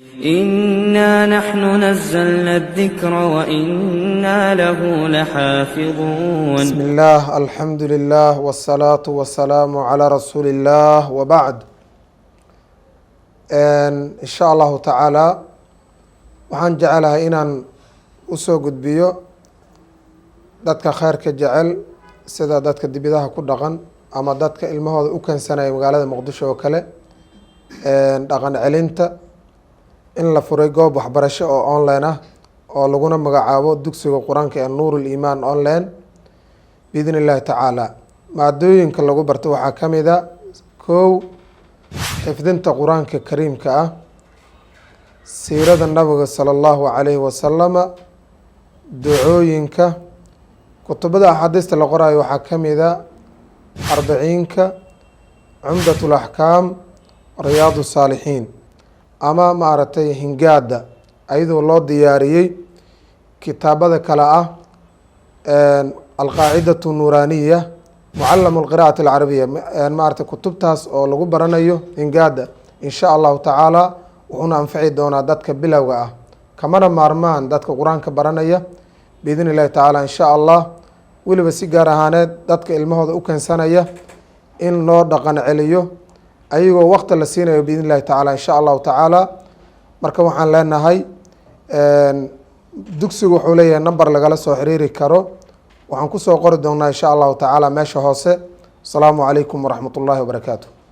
إنا نحن نزلنا الذكر وإنا له لحافظون. بسم الله، الحمد لله، والصلاة والسلام على رسول الله، وبعد. إن شاء الله تعالى waxaan jecelahay inaan usoo gudbiyo dadka khayrka jecel sida dadka dibidaha ku dhaqan ama dadka ilmahooda u keensanaya magaalada muqdisho oo kale, dhaqan celinta in la furay goob waxbarasho oo online ah oo laguna magacaabo dugsiga qur-aanka ee nuurul iimaan online biidn illahi tacaala. maadooyinka lagu barto waxaa ka mid a kow, xifdinta qur-aanka kariimka ah, siirada nabiga sala allahu calayhi wasalama, ducooyinka, kutubada axaadiista la qoraayo waxaa ka mid a arbiciinka, cumdat laxkaam, riyaadu saalixiin, ama maaragtay hingaada ayadoo loo diyaariyey kitaabada kale ah alqaacidatu nuuraaniya, mucalamu lqira'ati alcarabiya, maaragtay kutubtaas oo lagu baranayo hingaada in sha allahu tacaala wuxuuna anfici doonaa dadka bilowga ah, kamana maarmaan dadka qur-aanka baranaya biidn illahi tacaala in sha allah. weliba si gaar ahaaneed dadka ilmahooda u keensanaya in loo dhaqan celiyo ayagoo waqti la siinayo biidn illahi tacaala in sha allahu tacaala. marka waxaan leenahay dugsigu wuxuu leeyahay number lagala soo xiriiri karo, waxaan kusoo qori doonaa in sha allahu tacaala meesha hoose. asalaamu calaykum waraxmat ullahi wabarakaatu.